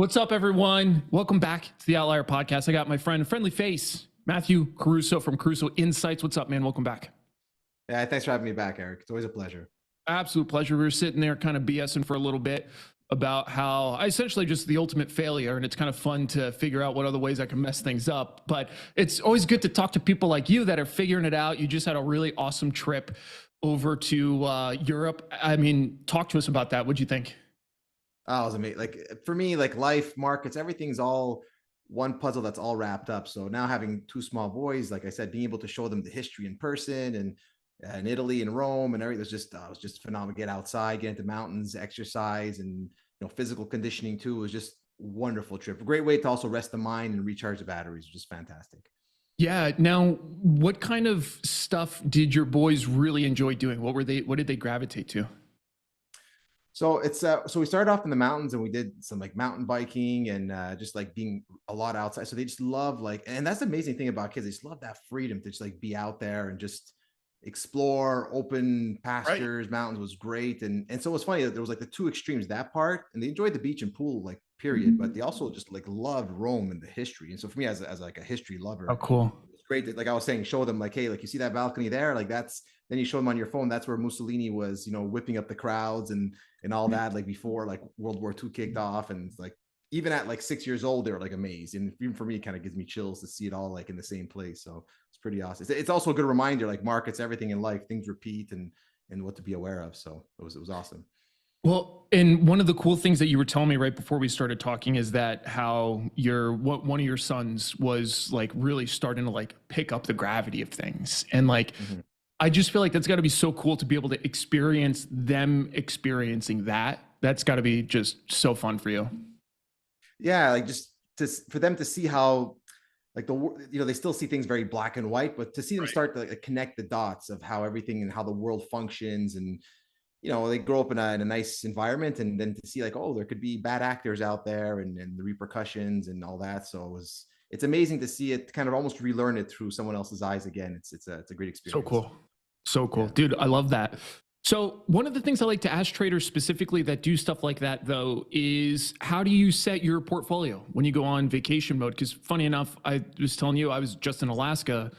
What's up, everyone? Welcome back to the Outlier podcast. I got my friend, friendly face, Matthew Caruso from Caruso Insights. What's up, man? Welcome back. Yeah, thanks for having me back, Eric. It's always a pleasure. Absolute pleasure. We were sitting there kind of BSing for a little bit about how I essentially just the ultimate failure. And it's kind of fun to figure out what other ways I can mess things up. But it's always good to talk to people like you that are figuring it out. You just had a really awesome trip over to Europe. I mean, talk to us about that. What'd you think? Oh, it was amazing. Like for me, like life, markets, everything's all one puzzle that's all wrapped up. So now having two small boys, like I said, being able to show them the history in person and in Italy and Rome and everything was just phenomenal. Get outside, get into mountains, exercise, and physical conditioning too. It was just a wonderful trip. A great way to also rest the mind and recharge the batteries, which is fantastic. Yeah. Now, what kind of stuff did your boys really enjoy doing? What did they gravitate to? So so we started off in the mountains and we did some like mountain biking and just like being a lot outside. So they just love and that's the amazing thing about kids. They just love that freedom to just like be out there and just explore open Right. pastures. Mountains was great. And so it was funny that there was like the two extremes, that part, and they enjoyed the beach and pool, like period, but they also just like loved Rome and the history. And so for me as like a history Oh, lover, cool. it's great that, like I was saying, show them like, hey, like you see that balcony there, like that's, then you show them on your phone, that's where Mussolini was, whipping up the crowds and all that, like before like World War II kicked off. And it's like, even at like 6 years old, they were like amazed. And even for me, it kind of gives me chills to see it all like in the same place. So it's pretty awesome. It's also a good reminder, like markets, everything in life, things repeat and what to be aware of. So it was awesome. Well, and one of the cool things that you were telling me right before we started talking is that how one of your sons was like really starting to like pick up the gravity of things. And like, Mhm. I just feel like that's got to be so cool to be able to experience them experiencing that. That's got to be just so fun for you. Yeah, like just for them to see how like they still see things very black and white, but to see them Right. start to like connect the dots of how everything and how the world functions. And they grow up in a nice environment, and then to see like, oh, there could be bad actors out there and the repercussions and all that. So it's amazing to see it kind of almost relearn it through someone else's eyes again. It's a great So experience. cool. So cool. Yeah. Dude, I love that. So, one of the things I like to ask traders specifically that do stuff like that, though, is how do you set your portfolio when you go on vacation mode? Because, funny enough, I was telling you, I was just in Alaska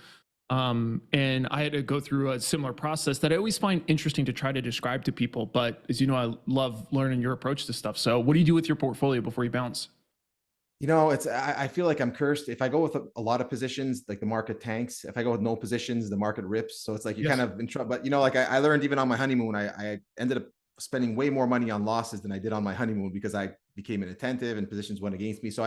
and I had to go through a similar process that I always find interesting to try to describe to people. But as you know, I love learning your approach to stuff. So, what do you do with your portfolio before you bounce? I feel like I'm cursed. If I go with a lot of positions, like the market tanks. If I go with no positions, the market rips. So it's like you're kind Yes. of in trouble. But like I learned even on my honeymoon, I ended up spending way more money on losses than I did on my honeymoon because I became inattentive and positions went against me. So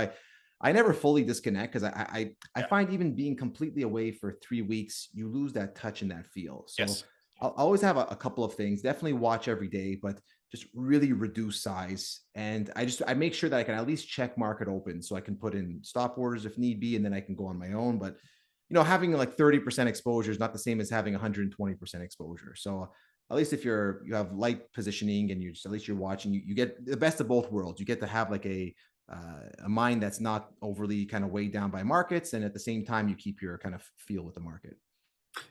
I never fully disconnect because I Yeah. find even being completely away for 3 weeks, you lose that touch and that feel. So Yes. I'll always have a couple of things. Definitely watch every day, but just really reduce size. And I make sure that I can at least check market open so I can put in stop orders if need be, and then I can go on my own. But having like 30% exposure is not the same as having 120% exposure. So at least if you have light positioning and at least you're watching, you get the best of both worlds. You get to have like a mind that's not overly kind of weighed down by markets, and at the same time you keep your kind of feel with the market.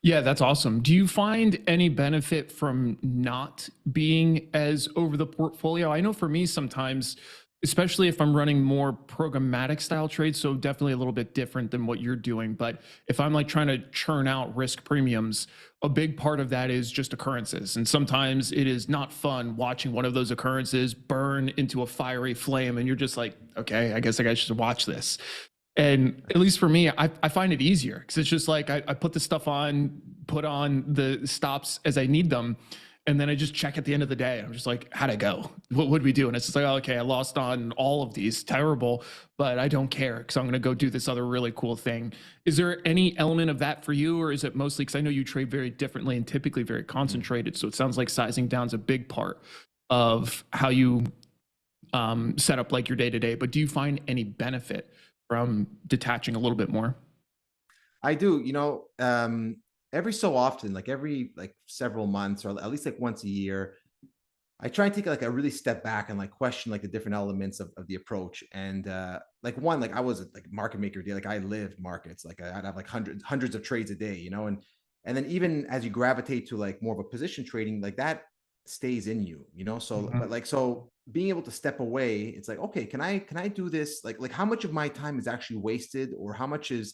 Yeah, that's awesome. Do you find any benefit from not being as over the portfolio? I know for me sometimes, especially if I'm running more programmatic style trades, so definitely a little bit different than what you're doing. But if I'm like trying to churn out risk premiums, a big part of that is just occurrences. And sometimes it is not fun watching one of those occurrences burn into a fiery flame. And you're just like, okay, I guess I should watch this. And at least for me, I find it easier because it's just like I put the stuff on, put on the stops as I need them. And then I just check at the end of the day. I'm just like, how'd I go? What would we do? And it's just like, oh, okay, I lost on all of these. Terrible, but I don't care because I'm going to go do this other really cool thing. Is there any element of that for you? Or is it mostly because I know you trade very differently and typically very concentrated. So it sounds like sizing down is a big part of how you set up like your day to day. But do you find any benefit from detaching a little bit more? I do, every so often, like every like several months or at least like once a year, I try and take like a really step back and like question like the different elements of the approach. And like one, like I was a like market maker day, like I lived markets, like I'd have like hundreds of trades a day, and then even as you gravitate to like more of a position trading, like that stays in you. So Mhm. but like so being able to step away, it's like, okay, can I do this? Like how much of my time is actually wasted, or how much is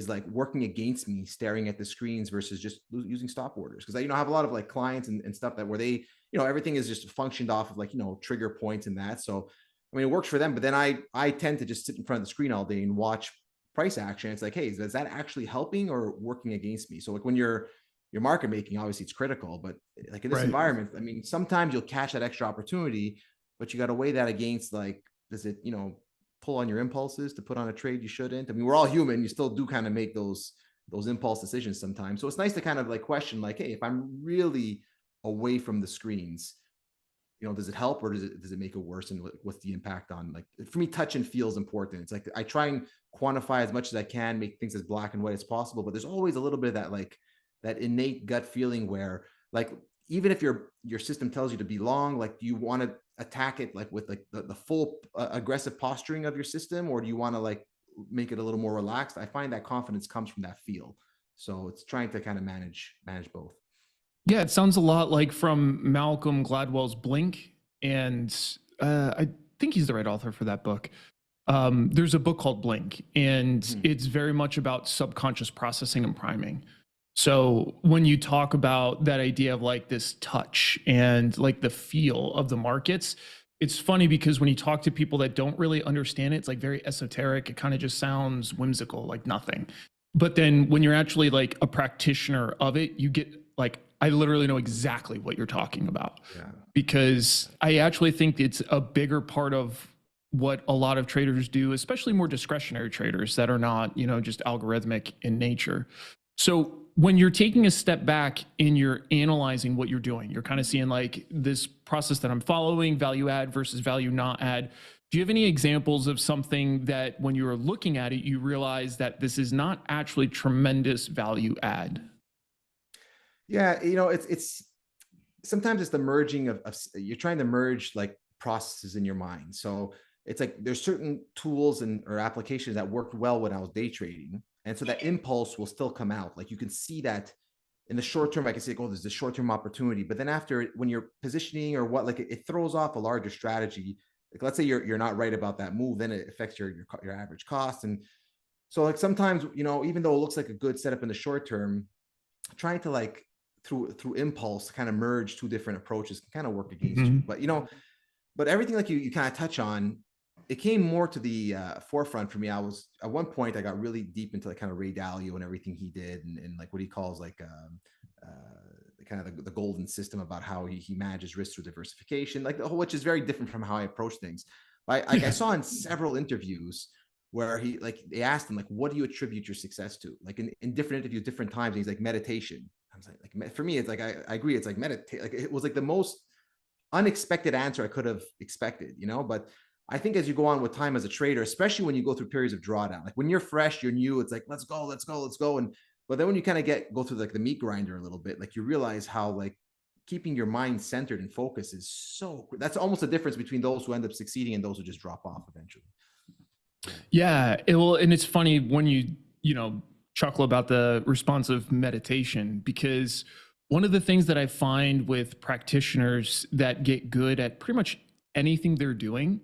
like working against me staring at the screens versus just using stop orders? Because I have a lot of like clients and stuff that where they, everything is just functioned off of like, trigger points and that. So I mean, it works for them, but then I tend to just sit in front of the screen all day and watch price action. It's like, hey, is that actually helping or working against me? So like when you're market making, obviously it's critical, but like in this Right. environment, I mean, sometimes you'll catch that extra opportunity, but you got to weigh that against like, does it, pull on your impulses to put on a trade you shouldn't? I mean, we're all human. You still do kind of make those impulse decisions sometimes. So it's nice to kind of like question, like, hey, if I'm really away from the screens, does it help or does it make it worse? And what's the impact on, like, for me, touch and feel is important. It's like I try and quantify as much as I can, make things as black and white as possible, but there's always a little bit of that, like that innate gut feeling where, like, even if your system tells you to be long, like, do you want to attack it like with like the full aggressive posturing of your system, or do you want to like make it a little more relaxed? I find that confidence comes from that feel. So it's trying to kind of manage both. Yeah, it sounds a lot like from Malcolm Gladwell's Blink, and I think he's the right author for that book. There's a book called Blink, and Mhm. it's very much about subconscious processing and priming. So when you talk about that idea of like this touch and like the feel of the markets, it's funny because when you talk to people that don't really understand it, it's like very esoteric. It kind of just sounds whimsical, like nothing. But then when you're actually like a practitioner of it, you get like, I literally know exactly what you're talking about, Yeah. because I actually think it's a bigger part of what a lot of traders do, especially more discretionary traders that are not, just algorithmic in nature. So when you're taking a step back and you're analyzing what you're doing, you're kind of seeing like this process that I'm following, value add versus value not add. Do you have any examples of something that when you were looking at it, you realize that this is not actually tremendous value add? Yeah, it's sometimes it's the merging of you're trying to merge like processes in your mind. So it's like there's certain tools and or applications that worked well when I was day trading, and so that impulse will still come out. Like you can see that in the short term. I can say, oh, there's this short term opportunity, but then after, when you're positioning or what, like it throws off a larger strategy. Like let's say you're not right about that move, then it affects your average cost. And so like sometimes, even though it looks like a good setup in the short term, trying to like through impulse kind of merge two different approaches can kind of work against you. Mhm. But everything like you kind of touch on, it came more to the forefront for me. I was at one point I got really deep into like kind of Ray Dalio and everything he did, and like what he calls like kind of the golden system about how he manages risk through diversification, like the whole, which is very different from how I approach things. But I Yeah. saw in several interviews where he, like, they asked him like, what do you attribute your success to? Like in different interviews, different times, and he's like, meditation. I was like for me, it's like I agree, it's like meditate. Like it was like the most unexpected answer I could have expected. But I think as you go on with time as a trader, especially when you go through periods of drawdown, like when you're fresh, you're new, it's like, let's go, let's go, let's go. And but then when you kind of go through like the meat grinder a little bit, like you realize how like keeping your mind centered and focused is that's almost a difference between those who end up succeeding and those who just drop off eventually. Yeah, it will, and it's funny when chuckle about the responsive meditation, because one of the things that I find with practitioners that get good at pretty much anything they're doing,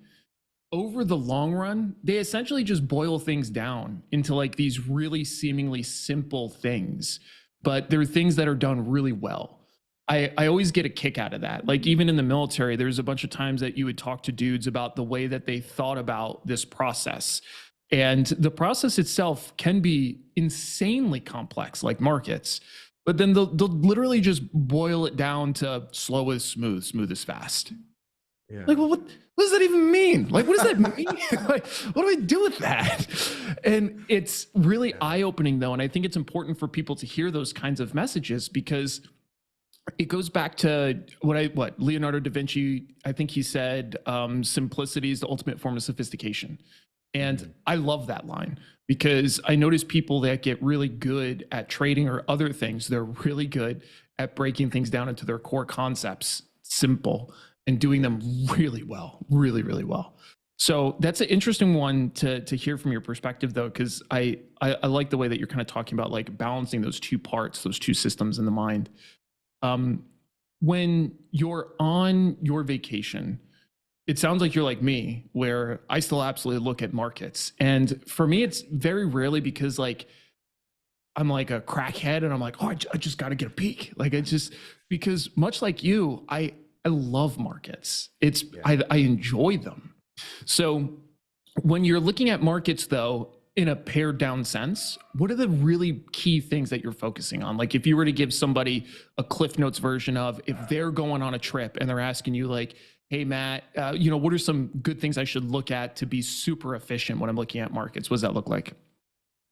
over the long run, they essentially just boil things down into like these really seemingly simple things, but they're things that are done really well. I always get a kick out of that. Like even in the military, there's a bunch of times that you would talk to dudes about the way that they thought about this process. And the process itself can be insanely complex, like markets, but then they'll literally just boil it down to slow is smooth, smooth is fast. Like, Yeah. well, what does that even mean? Like, what does that mean? Like, what do I do with that? And it's really Yeah. eye opening, though. And I think it's important for people to hear those kinds of messages, because it goes back to what Leonardo da Vinci, I think he said, simplicity is the ultimate form of sophistication. And Mhm. I love that line, because I notice people that get really good at trading or other things, they're really good at breaking things down into their core concepts, simple, and doing Yeah. them really well, really, really well. So that's an interesting one to hear from your perspective, though, because I like the way that you're kind of talking about like balancing those two parts, those two systems in the mind. Um, when you're on your vacation, It sounds like you're like me, where I still absolutely look at markets. And for me, it's very rarely because like I'm like a crackhead and I'm like, oh, I just got to get a peek. Like I just because much like you, I love markets. Yeah. I enjoy them. So when you're looking at markets though, in a pared down sense, what are the really key things that you're focusing on? Like if you were to give somebody a Cliff Notes version of if they're going on a trip and they're asking you like, hey Matt, what are some good things I should look at to be super efficient when I'm looking at markets? What does that look like?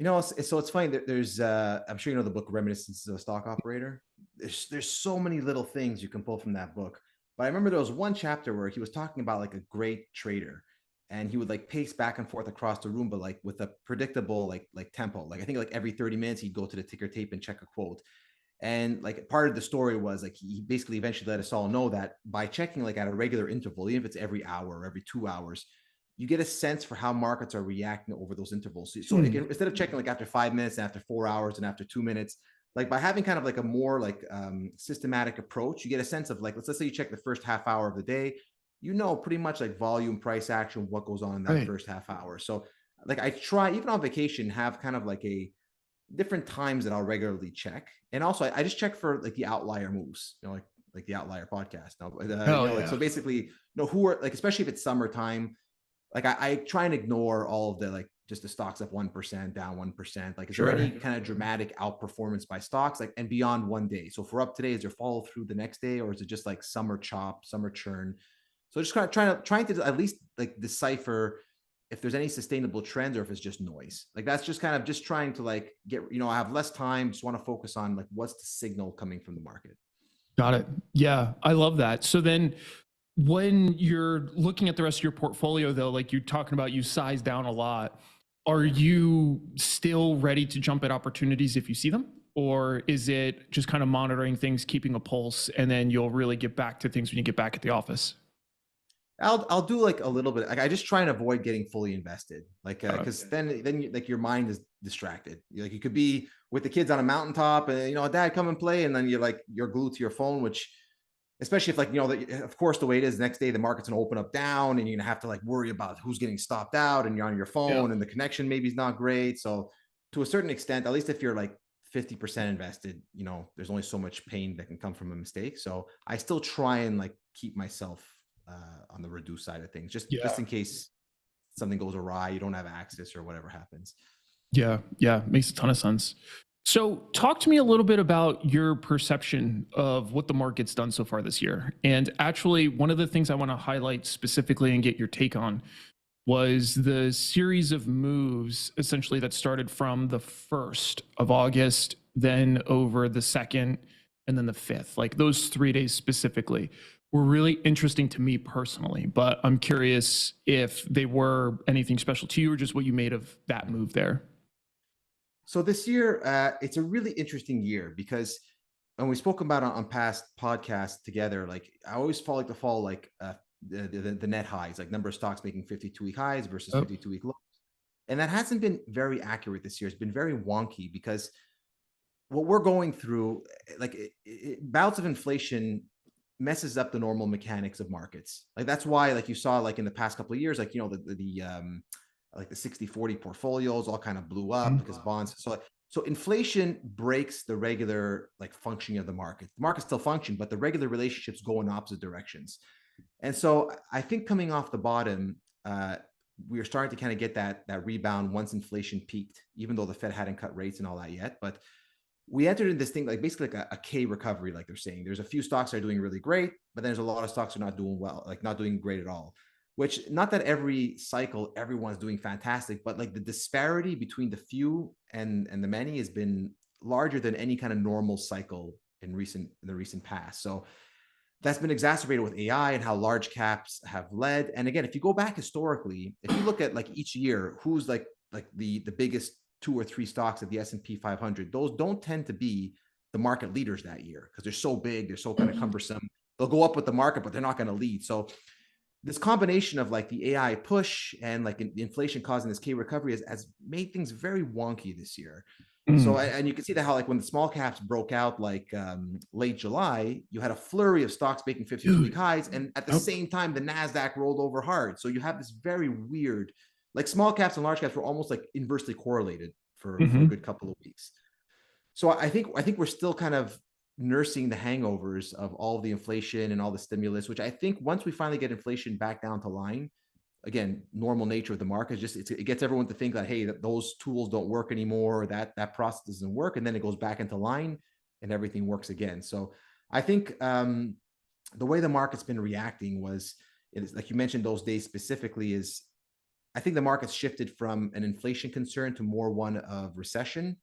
So it's funny that there's I'm sure you know the book Reminiscences of a Stock Operator. There's so many little things you can pull from that book. But I remember there was one chapter where he was talking about like a great trader, and he would like pace back and forth across the room, but like with a predictable like tempo. Like I think like every 30 minutes he'd go to the ticker tape and check a quote. And like part of the story was like he basically eventually let us all know that by checking like at a regular interval, even if it's every hour or every 2 hours, you get a sense for how markets are reacting over those intervals. So Hmm. instead of checking like after 5 minutes, and after 4 hours, and after 2 minutes, like by having kind of like a more like systematic approach, you get a sense of like let's say you check the first half hour of the day, pretty much like volume, price action, what goes on in that Right. first half hour. So like I try even on vacation have kind of like a different times that I'll regularly check. And also I just check for like the outlier moves, like the outlier podcast. Oh Like yeah. so basically, who are like, especially if it's summertime, like I try and ignore all of the like just the stocks up 1%, down 1%. Like, is there any Sure. kind of dramatic outperformance by stocks like and beyond one day? So if we're up today, is there follow through the next day, or is it just like summer chop, summer churn? So just kind of trying to at least like decipher if there's any sustainable trends or if it's just noise. Like that's just kind of just trying to like get, I have less time, just want to focus on like what's the signal coming from the market. Got it. Yeah, I love that. So then when you're looking at the rest of your portfolio though, like you're talking about you size down a lot, are you still ready to jump at opportunities if you see them? Or is it just kind of monitoring things, keeping a pulse, and then you'll really get back to things when you get back at the office? I'll do like a little bit. Like I just try and avoid getting fully invested. Like Got it. because like your mind is distracted. Like you could be with the kids on a mountaintop and dad come and play, and then you're glued to your phone, which especially if like of course the way it is next day the market's gonna open up down and you're gonna have to like worry about who's getting stopped out and you're on your Yeah. phone and the connection maybe is not great. So to a certain extent, at least if you're like 50% invested, there's only so much pain that can come from a mistake. So I still try and like keep myself on the reduced side of things, just Yeah. in case something goes awry, you don't have access or whatever happens. Yeah. Yeah. Makes a ton of sense. So, talk to me a little bit about your perception of what the market's done so far this year. And actually, one of the things I want to highlight specifically and get your take on was the series of moves essentially that started from the 1st of August, then over the 2nd, and then the 5th. Like those 3 days specifically were really interesting to me personally, but I'm curious if they were anything special to you or just what you made of that move there. So this year, it's a really interesting year because, and we spoke about on past podcasts together, like I always like to follow like the net highs, like number of stocks making 52-week highs versus Oh, 52-week lows. And that hasn't been very accurate this year. It's been very wonky because what we're going through, like bouts of inflation messes up the normal mechanics of markets. Like that's why, like you saw, like in the past couple of years, like like the 60-40 portfolios all kind of blew up because bonds. So inflation breaks the regular like functioning of the market. The market still function, but the regular relationships go in opposite directions. And so I think coming off the bottom, we are starting to kind of get that rebound once inflation peaked, even though the Fed hadn't cut rates and all that yet. But we entered in this thing like basically like a K recovery, like they're saying. There's a few stocks that are doing really great, but there's a lot of stocks that are not doing well, like not doing great at all. Which not that every cycle everyone's doing fantastic, but like the disparity between the few and the many has been larger than any kind of normal cycle in the recent past. So that's been exacerbated with AI and how large caps have led. And again, if you go back historically, if you look at like each year, who's like the biggest two or three stocks of the S&P 500, those don't tend to be the market leaders that year because they're so big, they're so kind of cumbersome. They'll go up with the market, but they're not going to lead. So this combination of like the AI push and like inflation causing this K recovery has made things very wonky this year. So, Mm. and you can see that how like when the small caps broke out like late July, you had a flurry of stocks making 52-week Dude. highs, and at the Yep. same time, the Nasdaq rolled over hard. So you have this very weird, like small caps and large caps were almost like inversely correlated for a Mhm. good couple of weeks. So I think we're still kind of nursing the hangovers of all the inflation and all the stimulus, which I think once we finally get inflation back down to line, again, normal nature of the market, just it gets everyone to think that hey, that those tools don't work anymore, that process doesn't work, and then it goes back into line and everything works again. So I think the way the market's been reacting was, it is like you mentioned those days specifically, is I think the market's shifted from an inflation concern to more one of recession.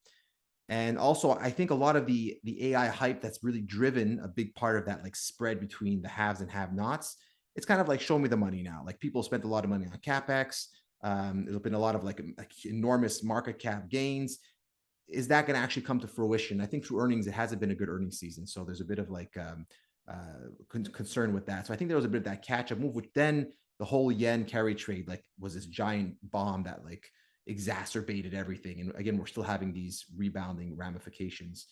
And also, I think a lot of the AI hype that's really driven a big part of that like spread between the haves and have-nots. It's kind of like show me the money now. Like people spent a lot of money on capex. There's been a lot of like enormous market cap gains. Is that going to actually come to fruition? I think through earnings, it hasn't been a good earnings season, so there's a bit of like concern with that. So I think there was a bit of that catch-up move, which then the whole yen carry trade like was this giant bomb that like exacerbated everything. And again, we're still having these rebounding ramifications.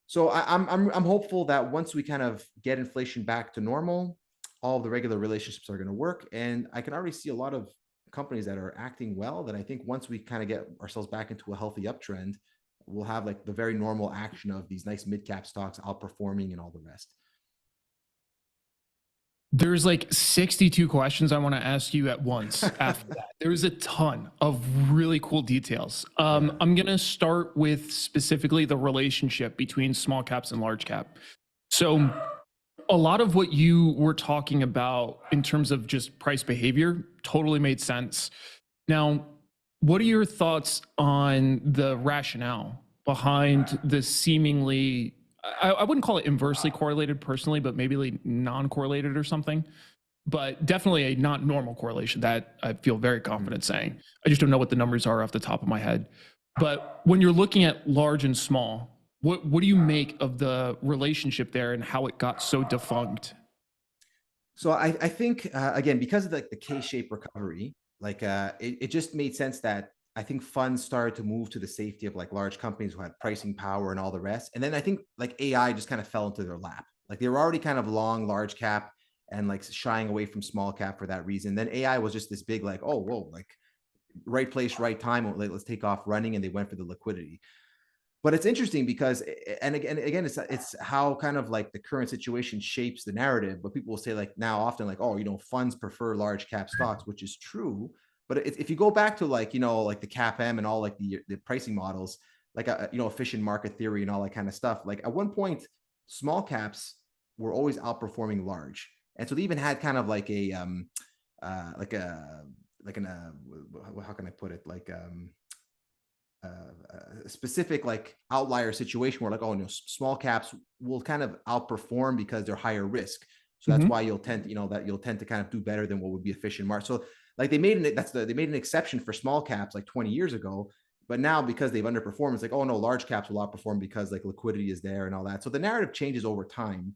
So I'm hopeful that once we kind of get inflation back to normal, all of the regular relationships are going to work. And I can already see a lot of companies that are acting well. That I think once we kind of get ourselves back into a healthy uptrend, we'll have like the very normal action of these nice mid cap stocks outperforming and all the rest. There's like 62 questions I want to ask you at once after that. There's a ton of really cool details. Yeah. I'm going to start with specifically the relationship between small caps and large cap. So, a lot of what you were talking about in terms of just price behavior totally made sense. Now, what are your thoughts on the rationale behind the seemingly, I wouldn't call it inversely correlated personally, but maybe like non-correlated or something, but definitely a not normal correlation that I feel very Mhm. confident saying. I just don't know what the numbers are off the top of my head. But when you're looking at large and small, what do you make of the relationship there and how it got so defunct? So I think again, because of like the K-shaped recovery, like it just made sense that I think funds started to move to the safety of like large companies who had pricing power and all the rest. And then I think like AI just kind of fell into their lap. Like they were already kind of long large cap and like shying away from small cap for that reason. Then AI was just this big like, oh whoa, like right place, right time. Let's take off running, and they went for the liquidity. But it's interesting because, and again, it's how kind of like the current situation shapes the narrative. But people will say like now often like, oh, funds prefer large cap stocks, which is true. But if you go back to like like the CAPM and all like the pricing models, like efficient market theory and all that kind of stuff. Like at one point, small caps were always outperforming large, and so they even had kind of like a like a like an how can I put it, like a specific like outlier situation where like, oh no, small caps will kind of outperform because they're higher risk. So that's why Mhm. you'll tend to kind of do better than what would be efficient market. So like they made an exception for small caps like 20 years ago, but now because they've underperformed, it's like, oh no, large caps will outperform because like liquidity is there and all that. So the narrative changes over time.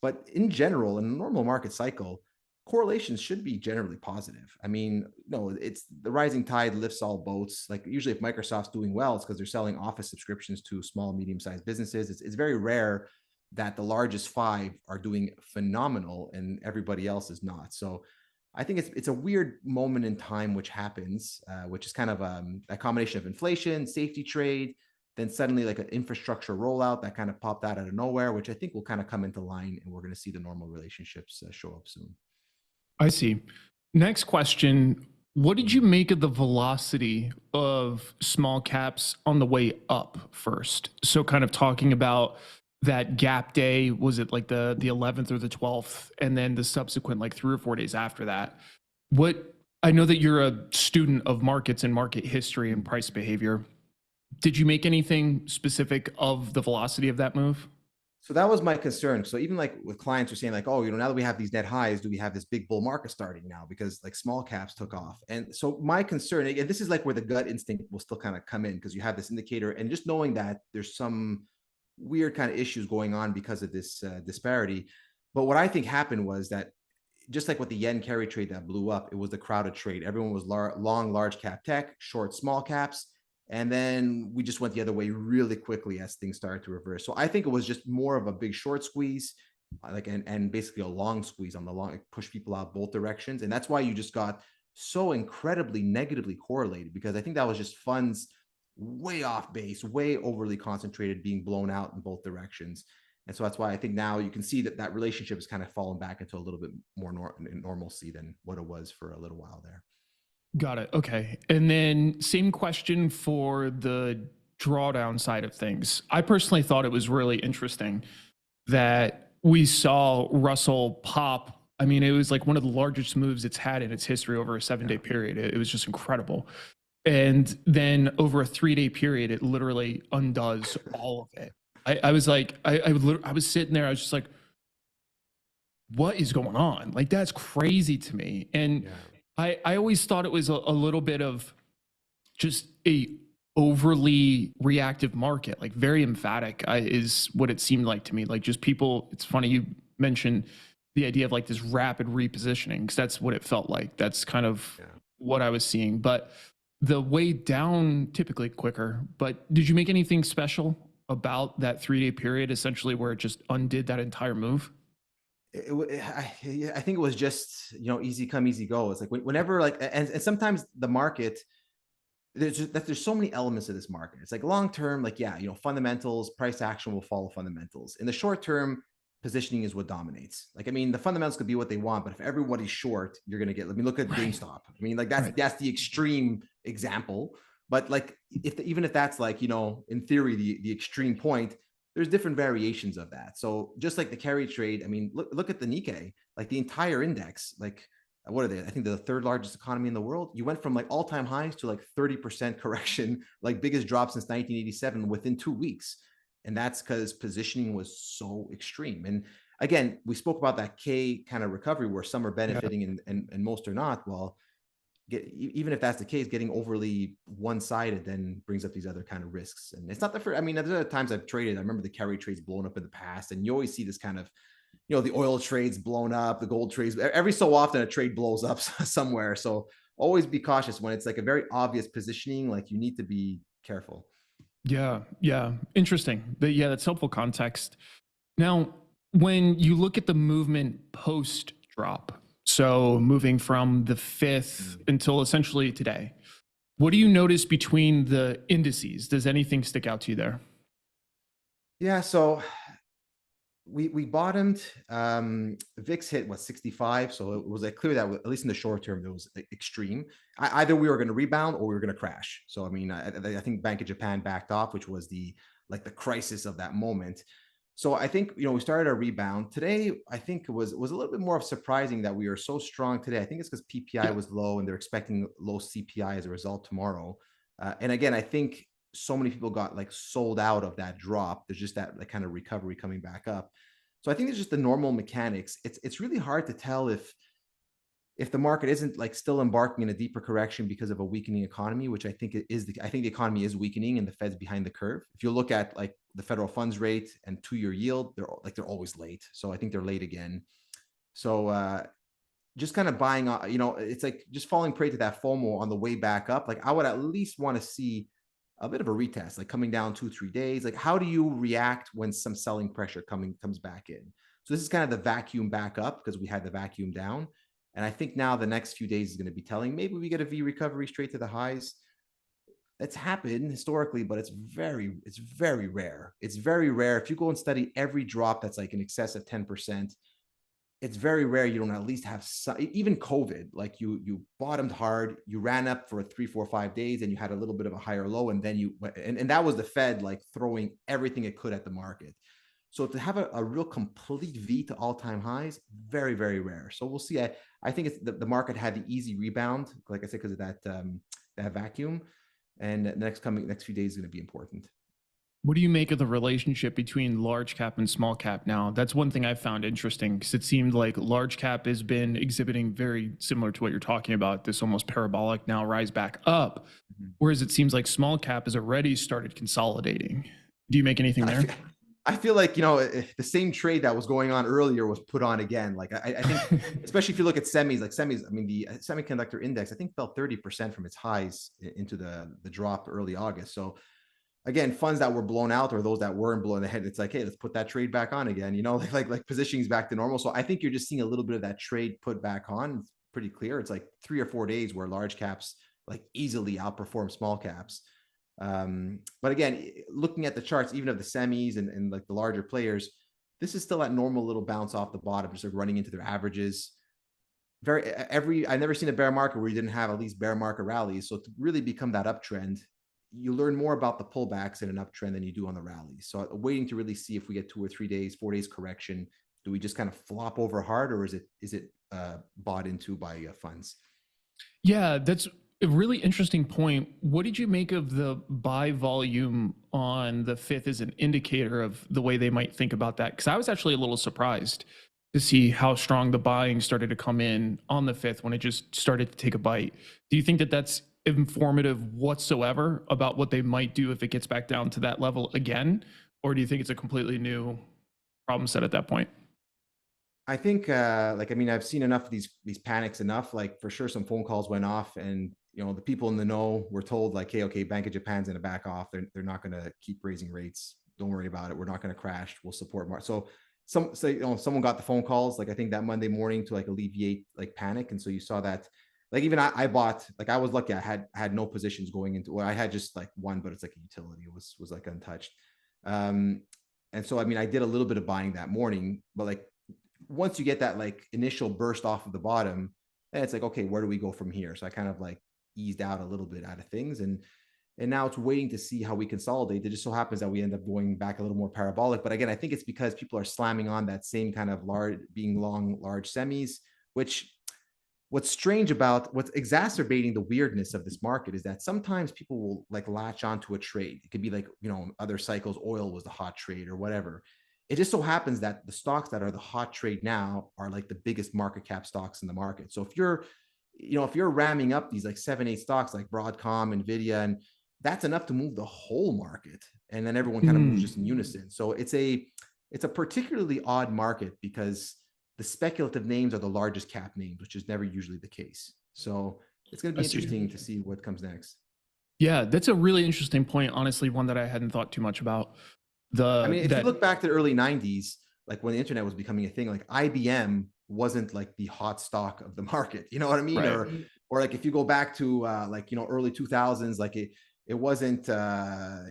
But in general, in a normal market cycle, correlations should be generally positive. I mean, no, it's the rising tide lifts all boats. Like usually if Microsoft's doing well, it's because they're selling office subscriptions to small, medium-sized businesses. It's very rare that the largest five are doing phenomenal and everybody else is not. So I think it's a weird moment in time which happens, which is kind of a combination of inflation, safety trade, then suddenly like an infrastructure rollout that kind of popped out of nowhere, which I think will kind of come into line, and we're going to see the normal relationships show up soon. I see. Next question. What did you make of the velocity of small caps on the way up first? So kind of talking about that gap day, was it like the 11th or the 12th, and then the subsequent like 3 or 4 days after that? What, I know that you're a student of markets and market history and Mm. price behavior. Did you make anything specific of the velocity of that move? So that was my concern. So even like with clients are saying like, oh, now that we have these net highs, do we have this big bull market starting now? Because like small caps took off. And so my concern, again, this is like where the gut instinct will still kind of come in, because you have this indicator and just knowing that there's some weird kind of issues going on because of this disparity. But what I think happened was that just like with the yen carry trade that blew up, it was the crowded trade. Everyone was long large cap tech, short small caps. And then we just went the other way really quickly as things started to reverse. So I think it was just more of a big short squeeze, like and basically a long squeeze on the long, like push people out both directions. And that's why you just got so incredibly negatively correlated, because I think that was just funds way off base, way overly concentrated, being blown out in both directions. And so that's why I think now you can see that that relationship has kind of fallen back into a little bit more normalcy than what it was for a little while there. Got it. Okay. And then same question for the drawdown side of things. I personally thought it was really interesting that we saw Russell pop. I mean, it was like one of the largest moves it's had in its history over a 7-day period. It was just incredible. And then over a 3-day period, it literally undoes all of it. I was like, I was sitting there, I was just like, what is going on? Like, that's crazy to me. And Yeah. I always thought it was a little bit of just a overly reactive market, like very emphatic is what it seemed like to me. Like just people, it's funny you mentioned the idea of like this rapid repositioning, because that's what it felt like. That's kind of Yeah. what I was seeing. But the way down typically quicker. But did you make anything special about that 3-day period, essentially, where it just undid that entire move? I think it was just, easy come, easy go. It's like whenever like, and sometimes the market, there's so many elements of this market. It's like long term, like, yeah, fundamentals, price action will follow fundamentals. In the short term, positioning is what dominates. Like, I mean, the fundamentals could be what they want, but if everybody's short, you're gonna get. Let me look at Right. GameStop. I mean, like Right. that's the extreme example. But like, even if that's like, in theory, the extreme point, there's different variations of that. So just like the carry trade, I mean, look at the Nikkei, like the entire index, like what are they? I think they're the third largest economy in the world. You went from like all-time highs to like 30% correction, like biggest drop since 1987 within 2 weeks. And that's because positioning was so extreme. And again, we spoke about that K kind of recovery where some are Yeah. benefiting and most are not. Well, even if that's the case, getting overly one-sided then brings up these other kind of risks. And it's not the first. I mean, there's other times I've traded. I remember the carry trades blown up in the past, and you always see this kind of, the oil trades blown up, the gold trades. Every so often, a trade blows up somewhere. So always be cautious when it's like a very obvious positioning. Like you need to be careful. Yeah. Yeah. Interesting. But yeah, that's helpful context. Now, when you look at the movement post drop, so moving from the 5th Mm. until essentially today, what do you notice between the indices? Does anything stick out to you there? Yeah. So we bottomed. VIX hit what 65, so it was like clear that at least in the short term it was extreme. Either we were going to rebound or we were going to crash. So I mean, I think Bank of Japan backed off, which was the crisis of that moment. So I think we started a rebound today. I think it was a little bit more of surprising that we are so strong today. I think it's because PPI Yeah. was low and they're expecting low CPI as a result tomorrow. And again, I think so many people got like sold out of that drop. There's just that like kind of recovery coming back up. So I think it's just the normal mechanics. It's really hard to tell if the market isn't like still embarking in a deeper correction because of a weakening economy, which I think it is. I think the economy is weakening and the Fed's behind the curve. If you look at like the federal funds rate and 2-year yield, they're always late. So I think they're late again. So just kind of buying, it's like just falling prey to that FOMO on the way back up. Like I would at least want to see a bit of a retest, like coming down 2-3 days. Like how do you react when some selling pressure comes back in? So this is kind of the vacuum back up because we had the vacuum down. And I think now the next few days is going to be telling. Maybe we get a V recovery straight to the highs. It's happened historically, but it's very rare. It's very rare. If you go and study every drop that's like in excess of 10%, it's very rare you don't at least have some. Even COVID, like you bottomed hard, you ran up for 3 4 5 days and you had a little bit of a higher low, and then and that was the Fed like throwing everything it could at the market. So to have a real complete V to all-time highs, very very rare. So we'll see. I think it's the market had the easy rebound, like I said, because of that vacuum, and the next few days is going to be important. What do you make of the relationship between large cap and small cap now? That's one thing I found interesting, because it seemed like large cap has been exhibiting very similar to what you're talking about, this almost parabolic now rise back up, Mhm. whereas it seems like small cap has already started consolidating. Do you make anything I there? feel, I feel like, the same trade that was going on earlier was put on again. Like I think, especially if you look at semis, like semis, I mean, the semiconductor index, I think fell 30% from its highs into the drop early August. So again, funds that were blown out or those that weren't blown ahead, it's like, hey, let's put that trade back on again, like positioning's back to normal. So I think you're just seeing a little bit of that trade put back on. It's pretty clear. It's like 3 or 4 days where large caps like easily outperform small caps. But again, looking at the charts, even of the semis and like the larger players, this is still that normal little bounce off the bottom, just like running into their averages. I've never seen a bear market where you didn't have at least bear market rallies. So to really become that uptrend, you learn more about the pullbacks in an uptrend than you do on the rallies. So waiting to really see if we get 2 or 3 days, 4 days correction. Do we just kind of flop over hard, or is it bought into by funds? Yeah, that's a really interesting point. What did you make of the buy volume on the fifth as an indicator of the way they might think about that? Because I was actually a little surprised to see how strong the buying started to come in on the fifth when it just started to take a bite. Do you think that that's informative whatsoever about what they might do if it gets back down to that level again? Or do you think it's a completely new problem set at that point? I think, like, I mean, I've seen enough of these panics enough. Like, for sure, some phone calls went off, and the people in the know were told, like, hey, okay, Bank of Japan's going to back off. They're not going to keep raising rates. Don't worry about it. We're not going to crash. We'll support March. So someone got the phone calls, like I think that Monday morning, to like alleviate like panic, and so you saw that. Like, even I bought, like, I was lucky. I had no positions going into. Well, I had just like one, but it's like a utility. It was like untouched. Um, and so I mean, I did a little bit of buying that morning, but like once you get that like initial burst off of the bottom, then it's like, okay, where do we go from here? So I kind of like eased out a little bit out of things, and now it's waiting to see how we consolidate. It just so happens that we end up going back a little more parabolic. But again, I think it's because people are slamming on that same kind of large, being long, large semis, which what's exacerbating the weirdness of this market is that sometimes people will like latch onto a trade. It could be like, other cycles, oil was the hot trade or whatever. It just so happens that the stocks that are the hot trade now are like the biggest market cap stocks in the market. So if you're ramming up these like 7, 8 stocks like Broadcom, Nvidia, and that's enough to move the whole market. And then everyone kind of moves just in unison. So it's a particularly odd market because the speculative names are the largest cap names, which is never usually the case. So it's going to I be see. interesting to see what comes next. Yeah, that's a really interesting point. Honestly, one that I hadn't thought too much about. I The mean, if you that look back to the early 90s, like when the internet was becoming a thing, like IBM wasn't like the hot stock of the market. You know what I mean? right, Or like if you go back to like early 2000s, like it wasn't I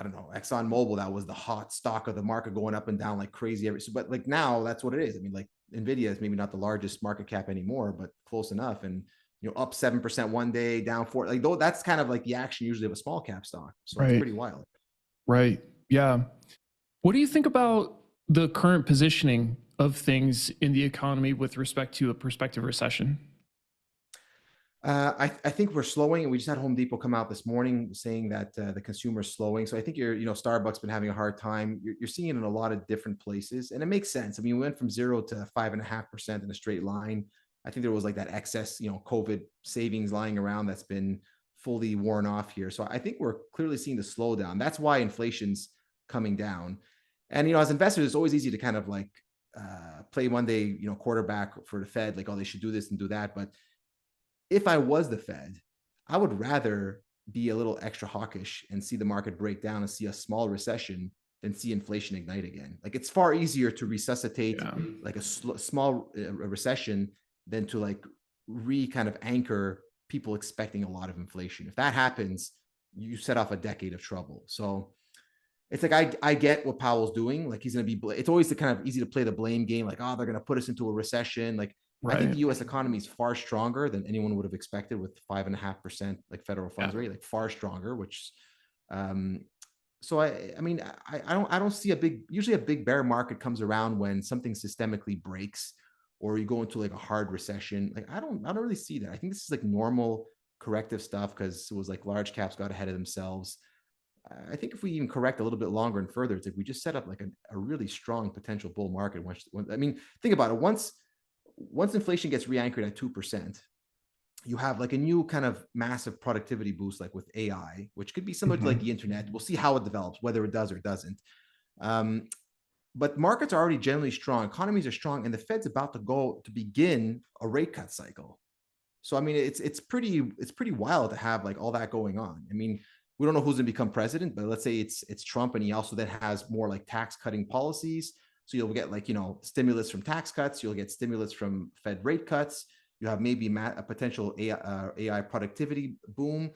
don't know, Exxon Mobil that was the hot stock of the market going up and down like crazy but like now that's what it is. I mean, like Nvidia is maybe not the largest market cap anymore, but close enough. And up 7% one day, down 4, like though that's kind of like the action usually of a small cap stock. So it's right, pretty wild. right. Yeah. What do you think about the current positioning of things in the economy with respect to a prospective recession? I think we're slowing, and we just had Home Depot come out this morning saying that the consumer is slowing. So I think Starbucks been having a hard time. You're seeing it in a lot of different places, and it makes sense. I mean, we went from 0 to 5.5% in a straight line. I think there was like that excess, COVID savings lying around that's been fully worn off here. So I think we're clearly seeing the slowdown. That's why inflation's coming down. And as investors, it's always easy to kind of like play one day, quarterback for the Fed, like, oh, they should do this and do that, but if I was the Fed, I would rather be a little extra hawkish and see the market break down and see a small recession than see inflation ignite again. Like, it's far easier to resuscitate Yeah. like a small recession than to like kind of anchor people expecting a lot of inflation. If that happens, you set off a decade of trouble. So it's like I get what Powell's doing. Like, he's going to be. It's always the kind of easy to play the blame game. Like, oh, they're going to put us into a recession. Like, I think Right. the U.S. economy is far stronger than anyone would have expected with 5.5% like federal Yeah. funds rate. Like, far stronger. Which, um, so I mean, I don't see a big. Usually, a big bear market comes around when something systemically breaks, or you go into like a hard recession. Like, I don't really see that. I think this is like normal corrective stuff because it was like large caps got ahead of themselves. I think if we even correct a little bit longer and further, it's like we just set up like a really strong potential bull market. I mean, think about it. Once inflation gets re-anchored at 2%, you have like a new kind of massive productivity boost, like with AI, which could be similar to like Mhm. the internet. We'll see how it develops, whether it does or doesn't. Um, but markets are already generally strong, economies are strong, and the Fed's about to go to begin a rate cut cycle. So I mean, it's pretty wild to have like all that going on. I mean, we don't know who's going to become president, but let's say it's Trump, and he also then has more like tax cutting policies. So you'll get like stimulus from tax cuts, you'll get stimulus from Fed rate cuts. You have maybe a potential AI productivity boom.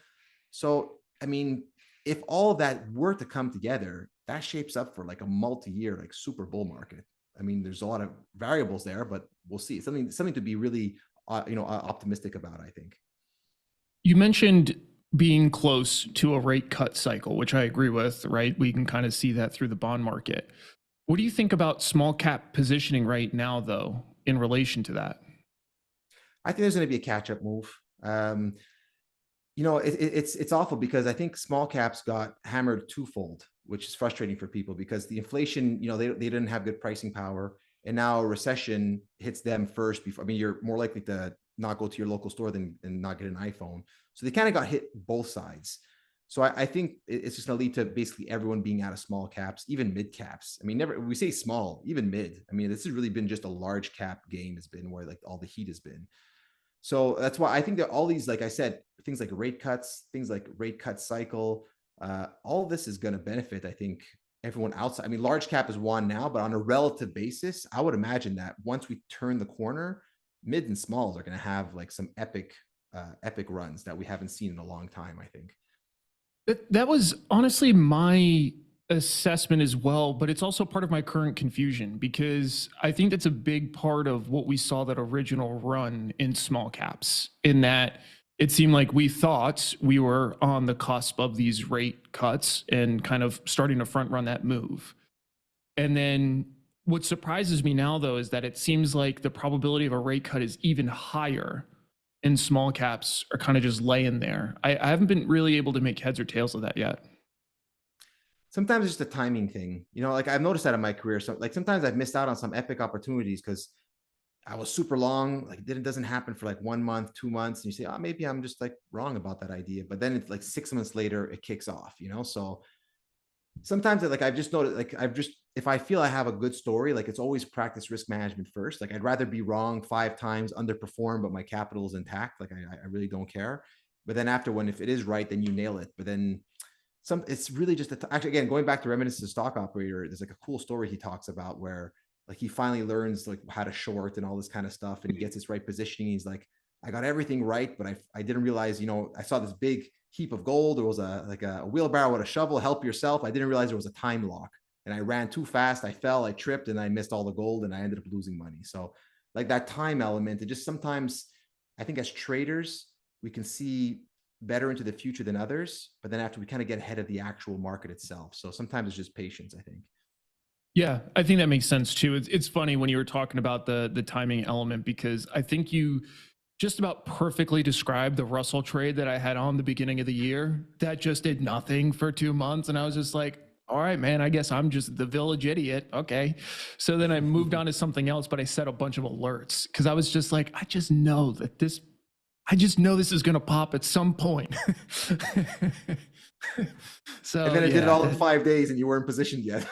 So I mean, if all of that were to come together, that shapes up for like a multi-year like super bull market. I mean, there's a lot of variables there, but we'll see. Something to be really optimistic about, I think. You mentioned being close to a rate cut cycle, which I agree with, right? We can kind of see that through the bond market. What do you think about small cap positioning right now, though, in relation to that? I think there's going to be a catch up move. It's awful because I think small caps got hammered twofold, which is frustrating for people because the inflation, they didn't have good pricing power, and now a recession hits them first. Before, I mean, you're more likely to not go to your local store than not get an iPhone. So they kind of got hit both sides. So I think it's just going to lead to basically everyone being out of small caps, even mid caps. I mean, never we say small, even mid. I mean, this has really been just a large cap game has been where like all the heat has been. So that's why I think that all these, like I said, things like rate cuts, things like rate cut cycle, all of this is going to benefit, I think, everyone outside. I mean, large cap is one now, but on a relative basis, I would imagine that once we turn the corner, mid and smalls are going to have like some epic runs that we haven't seen in a long time, I think. That was honestly my assessment as well, but it's also part of my current confusion because I think that's a big part of what we saw that original run in small caps, in that it seemed like we thought we were on the cusp of these rate cuts and kind of starting to front run that move. And then what surprises me now, though, is that it seems like the probability of a rate cut is even higher, and small caps are kind of just laying there. I haven't been really able to make heads or tails of that yet. Sometimes it's just a timing thing, like I've noticed that in my career. So like sometimes I've missed out on some epic opportunities because I was super long, like it doesn't happen for like 1 month, 2 months, and you say, oh, maybe I'm just like wrong about that idea. But then it's like 6 months later, it kicks off. So sometimes like I've just noticed, like if I feel I have a good story, like it's always practice risk management first. Like I'd rather be wrong 5 times, underperform, but my capital is intact. Like I really don't care. But then after, when if it is right, then you nail it. But then it's really just actually, again, going back to Reminiscence of Stock Operator, there's like a cool story he talks about where like he finally learns like how to short and all this kind of stuff, and he gets his right positioning. He's like, I got everything right, but I didn't realize, I saw this big heap of gold. There was a wheelbarrow with a shovel, help yourself. I didn't realize there was a time lock, and I ran too fast. I fell, I tripped, and I missed all the gold, and I ended up losing money. So like that time element, it just sometimes, I think as traders, we can see better into the future than others, but then after we kind of get ahead of the actual market itself. So sometimes it's just patience, I think. Yeah, I think that makes sense too. It's funny when you were talking about the timing element, because I think you just about perfectly described the Russell trade that I had on the beginning of the year that just did nothing for 2 months. And I was just like, all right, man, I guess I'm just the village idiot. Okay. So then I moved on to something else, but I set a bunch of alerts because I was just like, I just know this is going to pop at some point. So, and then it did it all in 5 days and you weren't positioned yet.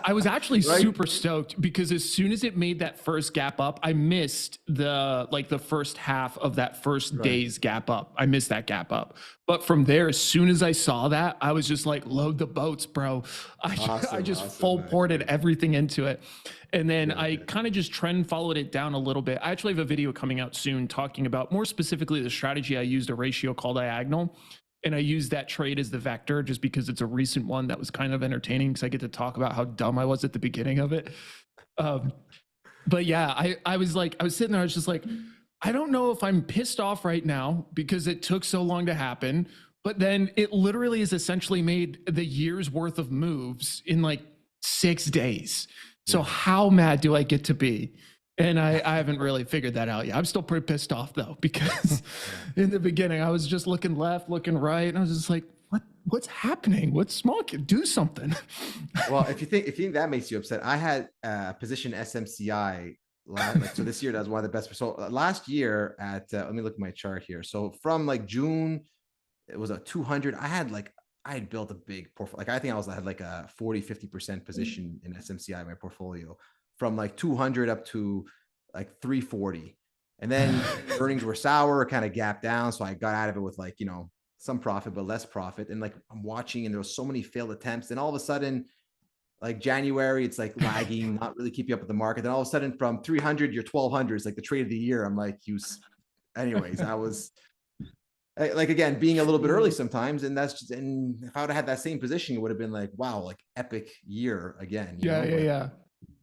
I was actually Right? super stoked because as soon as it made that first gap up, I missed the first half of that first day's gap up. I missed that gap up. But from there, as soon as I saw that, I was just like, load the boats, bro. I just full ported everything into it. And then I kind of just trend followed it down a little bit. I actually have a video coming out soon talking about more specifically the strategy I used, a ratio called diagonal. And I used that trade as the vector just because it's a recent one that was kind of entertaining because I get to talk about how dumb I was at the beginning of it. But yeah, I was sitting there, I was just like, I don't know if I'm pissed off right now because it took so long to happen, but then it literally has essentially made the year's worth of moves in like 6 days. So how mad do I get to be? And I haven't really figured that out yet. I'm still pretty pissed off though, because in the beginning I was just looking left, looking right, and I was just like, what's happening? What's small? Do something. Well, if you think that makes you upset, I had position SMCI so this year that was one of the best. So last year at let me look at my chart here. So from like June, it was a 200. I had like I had built a big portfolio. Like I think I had like a 40-50% position in SMCI in my portfolio from like 200 up to like 340. And then earnings were sour, kind of gapped down. So I got out of it with like, some profit, but less profit. And like I'm watching and there was so many failed attempts. And all of a sudden, like January, it's like lagging, not really keeping up with the market. Then all of a sudden from 300, you're 1200. It's like the trade of the year. I'm like, anyways, I was like, again, being a little bit early sometimes. And that's just, and if I would have had that same position, it would have been like, wow, like epic year again, Yeah, yeah, but yeah.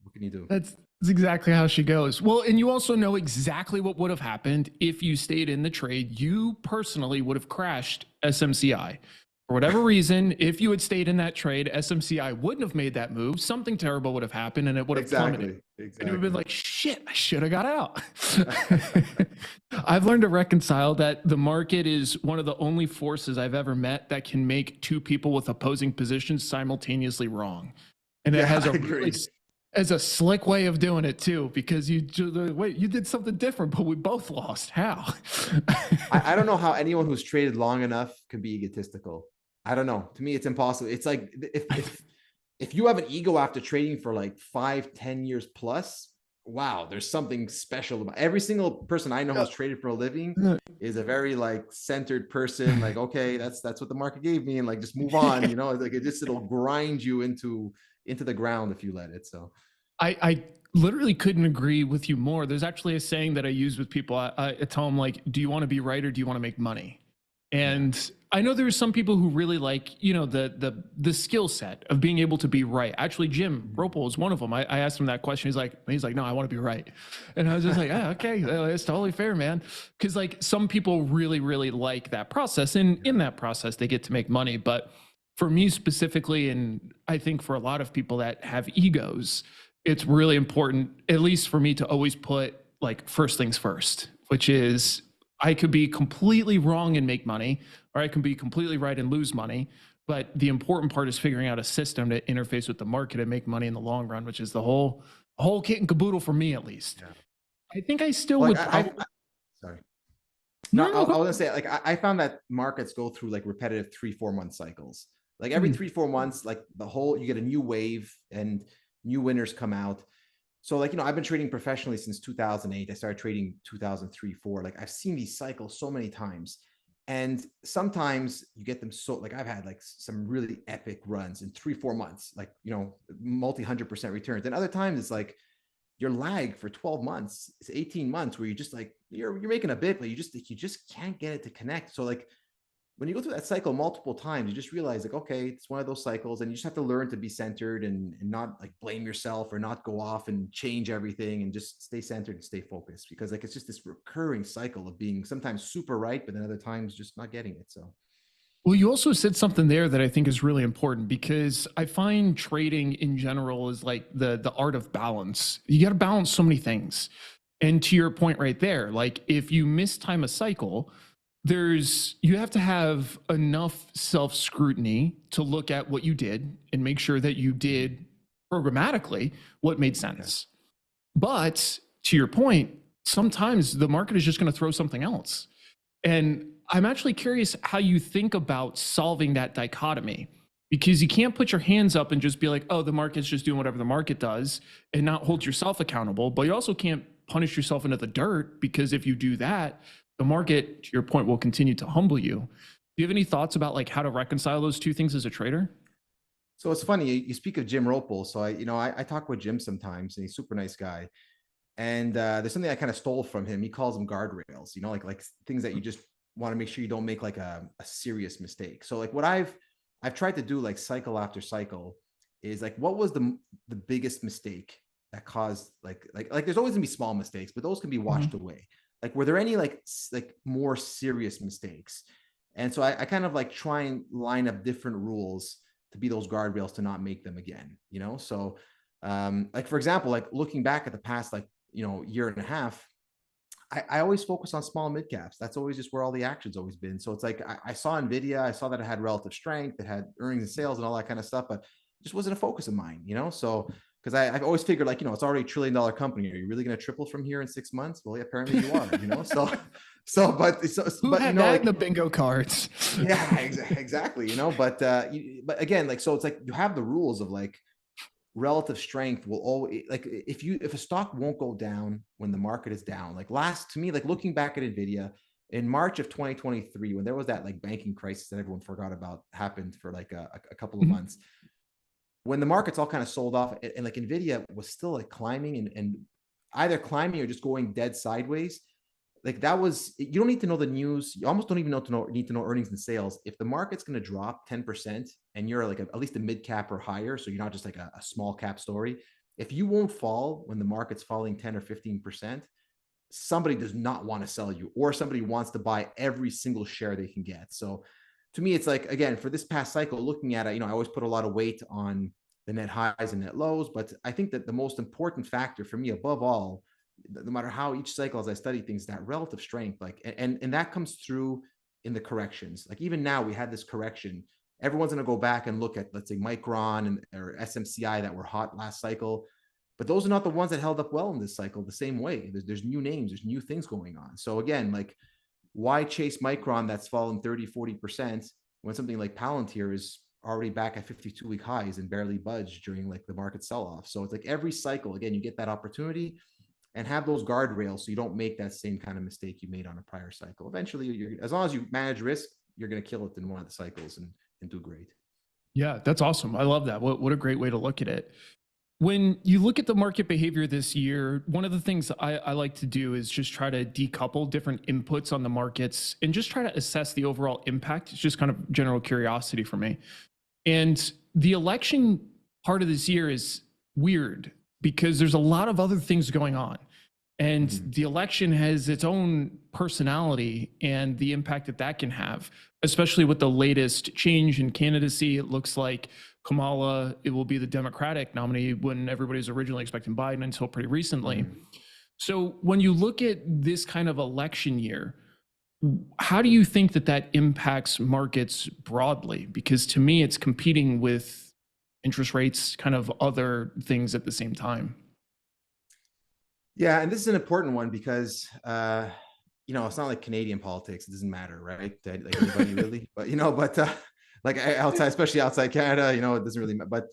what can you do? That's exactly how she goes. Well, and you also know exactly what would have happened if you stayed in the trade. You personally would have crashed SMCI. For whatever reason, if you had stayed in that trade, SMCI wouldn't have made that move. Something terrible would have happened and it would have plummeted. And you would have been like, shit, I should have got out. I've learned to reconcile that the market is one of the only forces I've ever met that can make two people with opposing positions simultaneously wrong. And it has I a really agree. as a slick way of doing it too, because wait, you did something different, but we both lost. How? I don't know how anyone who's traded long enough can be egotistical. I don't know. To me, it's impossible. It's like if you have an ego after trading for like 5-10 years plus, wow, there's something special about every single person I know who's traded for a living is a very like centered person. Like, okay, that's what the market gave me, and like just move on. Like it'll grind you into the ground if you let it. So I literally couldn't agree with you more. There's actually a saying that I use with people. I tell them like, do you want to be right or do you want to make money? And I know there's some people who really like, the skill set of being able to be right. Actually, Jim Ropel is one of them. I asked him that question. He's like, no, I want to be right. And I was just like, okay, it's totally fair, man. Because like some people really, really like that process. And in that process, they get to make money. But for me specifically, and I think for a lot of people that have egos, it's really important, at least for me, to always put like first things first, which is I could be completely wrong and make money, or I can be completely right and lose money. But the important part is figuring out a system to interface with the market and make money in the long run, which is the whole kit and caboodle for me, at least. yeah. I think I still Like would probably. sorry. No, No, I no, was go. gonna say, like, I found that markets go through like repetitive 3-4 month cycles. Like every 3-4 months, like you get a new wave and new winners come out. So like, I've been trading professionally since 2008. I started trading 2003, 4. Like I've seen these cycles so many times. And sometimes you get them so like I've had like some really epic runs in 3-4 months, like, multi 100% returns. And other times it's like your lag for 12 months, it's 18 months where you just like you're making a bit, but you just can't get it to connect. So like when you go through that cycle multiple times, you just realize like, okay, it's one of those cycles, and you just have to learn to be centered and not like blame yourself or not go off and change everything, and just stay centered and stay focused, because like it's just this recurring cycle of being sometimes super right, but then other times just not getting it. So Well, you also said something there that I think is really important, because I find trading in general is like the art of balance. You got to balance so many things. And to your point right there, like if you mistime a cycle, you have to have enough self-scrutiny to look at what you did and make sure that you did programmatically what made sense. But to your point, sometimes the market is just going to throw something else. And I'm actually curious how you think about solving that dichotomy, because you can't put your hands up and just be like, oh, the market's just doing whatever the market does and not hold yourself accountable. But you also can't punish yourself into the dirt, because if you do that, the market, to your point, will continue to humble you. Do you have any thoughts about like how to reconcile those two things as a trader? so it's funny you speak of Jim Ropel. So I talk with Jim sometimes, and he's a super nice guy. And there's something I kind of stole from him. He calls them guardrails, like things that you just want to make sure you don't make like a serious mistake. So like what I've tried to do like cycle after cycle is like, what was the biggest mistake that caused like there's always gonna be small mistakes, but those can be washed away. Like, were there any like more serious mistakes? And so I kind of like try and line up different rules to be those guardrails to not make them again, So like for example, like looking back at the past, like, year and a half, I always focus on small mid caps. That's always just where all the action's always been. So it's like I saw Nvidia, I saw that it had relative strength, it had earnings and sales and all that kind of stuff, but it just wasn't a focus of mine, So because I've always figured like, it's already $1 trillion company. Are you really going to triple from here in 6 months? Well, yeah, apparently you are, so, Who but had that in like, the bingo cards? yeah, exactly, but but again, like, so it's like you have the rules of like relative strength will always, like, if a stock won't go down when the market is down, like last to me, like looking back at Nvidia in March of 2023, when there was that like banking crisis that everyone forgot about happened for like a couple of Mhm. months, when the markets all kind of sold off, and like Nvidia was still like climbing, and either climbing or just going dead sideways. Like that was, you don't need to know the news. You almost don't even need to know earnings and sales. If the market's going to drop 10% and you're like at least a mid cap or higher, so you're not just like a small cap story. If you won't fall when the market's falling 10 or 15%, somebody does not want to sell you, or somebody wants to buy every single share they can get. So to me, it's like, again, for this past cycle, looking at it, I always put a lot of weight on the net highs and net lows. But I think that the most important factor for me above all, no matter how each cycle, as I study things, that relative strength, like, and that comes through in the corrections. Like even now we had this correction. Everyone's going to go back and look at, let's say, Micron or SMCI that were hot last cycle. But those are not the ones that held up well in this cycle the same way. There's new names, there's new things going on. So again, like, why chase Micron that's fallen 30, 40% when something like Palantir is already back at 52-week highs and barely budged during like the market sell-off? So it's like every cycle, again, you get that opportunity, and have those guardrails so you don't make that same kind of mistake you made on a prior cycle. Eventually, as long as you manage risk, you're going to kill it in one of the cycles and do great. Yeah, that's awesome. I love that. What a great way to look at it. When you look at the market behavior this year, one of the things I like to do is just try to decouple different inputs on the markets and just try to assess the overall impact. It's just kind of general curiosity for me. And the election part of this year is weird because there's a lot of other things going on. And Mhm. the election has its own personality and the impact that that can have, especially with the latest change in candidacy. It looks like Kamala, it will be the Democratic nominee when everybody was originally expecting Biden until pretty recently. Mhm. So when you look at this kind of election year, how do you think that that impacts markets broadly? Because to me, it's competing with interest rates, kind of other things at the same time. Yeah, and this is an important one because it's not like Canadian politics. It doesn't matter, right? Like anybody really, but like outside, especially outside Canada, it doesn't really matter. But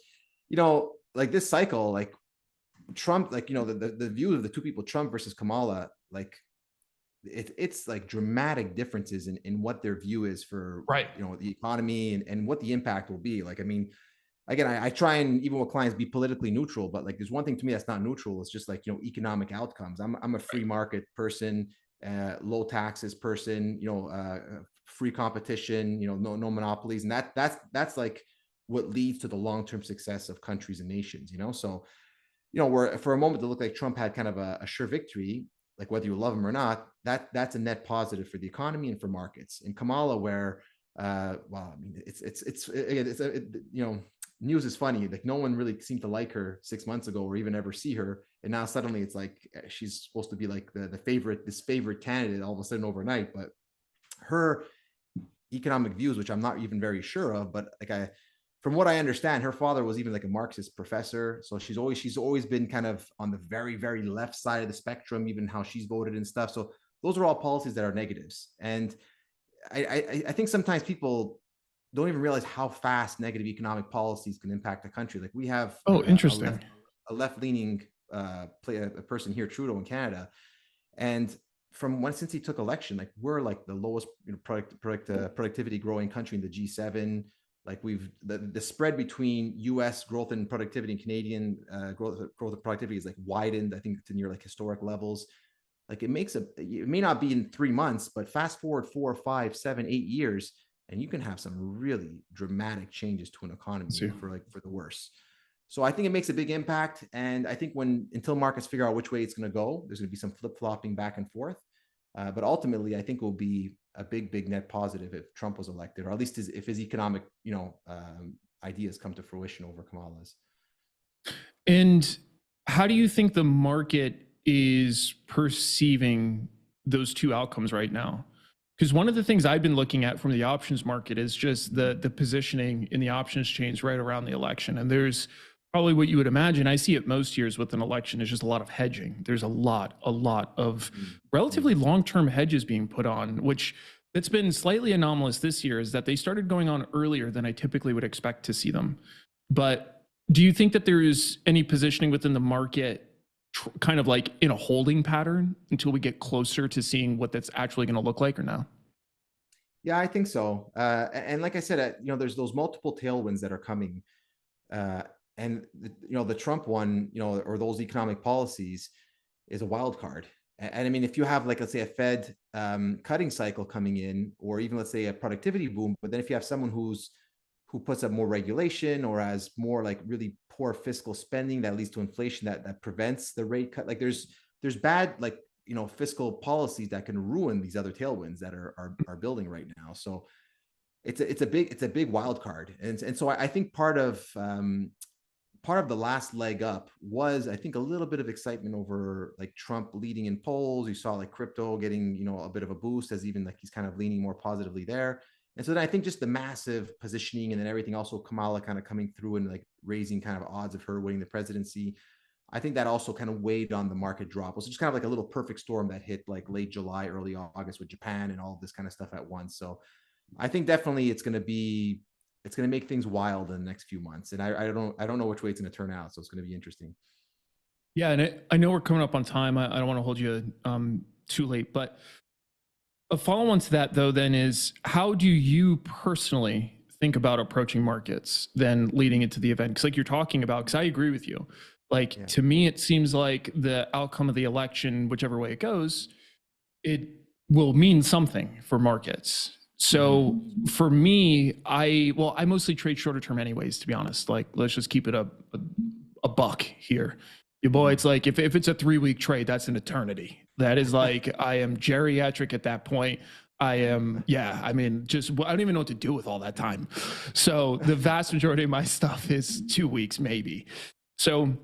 like this cycle, like Trump, like the view of the two people, Trump versus Kamala, like it's like dramatic differences in what their view is for Right. the economy, and what the impact will be. Like, I mean, again, I try and, even with clients, be politically neutral, but like there's one thing to me that's not neutral. It's just like, economic outcomes. I'm a free market person, low taxes person, free competition, no monopolies, and that's like what leads to the long-term success of countries and nations. So where for a moment to look like Trump had kind of a sure victory, like whether you love him or not, that's a net positive for the economy and for markets. In Kamala, where well, I mean, news is funny. Like no one really seemed to like her 6 months ago, or even ever see her, and now suddenly it's like she's supposed to be like the favorite candidate all of a sudden overnight. But her economic views, which I'm not even very sure of, but like from what I understand, her father was even like a Marxist professor. So she's always been kind of on the very, very left side of the spectrum, even how she's voted and stuff. So those are all policies that are negatives. And I think sometimes people don't even realize how fast negative economic policies can impact a country. Like we have Oh, a interesting. left-leaning a person here, Trudeau in Canada, and since he took election, like we're like the lowest productivity growing country in the G7. Like the spread between U.S. growth and productivity and Canadian growth of productivity is like widened. I think to near like historic levels. Like it may not be in 3 months, but fast forward 4, 5, 7, 8 years, and you can have some really dramatic changes to an economy, See. for the worse. So I think it makes a big impact. And I think until markets figure out which way it's going to go, there's going to be some flip-flopping back and forth. But ultimately, I think it will be a big, big net positive if Trump was elected, or at least if his economic, ideas come to fruition over Kamala's. And how do you think the market is perceiving those two outcomes right now? Because one of the things I've been looking at from the options market is just the positioning in the options chains right around the election. And there's Probably what you would imagine. I see it most years with an election is just a lot of hedging. There's a lot of Mm, mm. relatively long-term hedges being put on, which that's been slightly anomalous this year is that they started going on earlier than I typically would expect to see them. But do you think that there is any positioning within the market kind of like in a holding pattern until we get closer to seeing what that's actually going to look like or no? Yeah, I think so. And like I said, there's those multiple tailwinds that are coming. Uh, and the Trump one, or those economic policies is a wild card. And I mean, if you have like, let's say a Fed cutting cycle coming in, or even let's say a productivity boom, but then if you have someone who puts up more regulation or has more like really poor fiscal spending that leads to inflation that prevents the rate cut, like there's bad like fiscal policies that can ruin these other tailwinds that are building right now. So it's a big wild card, and so I think part of the last leg up was, I think, a little bit of excitement over like Trump leading in polls. You saw like crypto getting, a bit of a boost as even like he's kind of leaning more positively there. And so then I think just the massive positioning and then everything, also Kamala kind of coming through and like raising kind of odds of her winning the presidency. I think that also kind of weighed on the market drop. It was just kind of like a little perfect storm that hit like late July, early August with Japan and all of this kind of stuff at once. So I think definitely it's going to make things wild in the next few months, and I don't know which way it's going to turn out. So it's going to be interesting. Yeah, and I know we're coming up on time. I don't want to hold you too late, but a follow on to that, though, then is how do you personally think about approaching markets then leading into the event? Because, like you're talking about, because I agree with you. Like, Yeah. to me, it seems like the outcome of the election, whichever way it goes, it will mean something for markets. Mm-hmm. So for me, I mostly trade shorter term anyways, to be honest. Like, let's just keep it a buck here. Your boy, Mm-hmm. it's like if it's a 3 week trade, that's an eternity. That is like I am geriatric at that point. I am, yeah, I mean, just I don't even know what to do with all that time. So the vast majority of my stuff is 2 weeks, maybe. So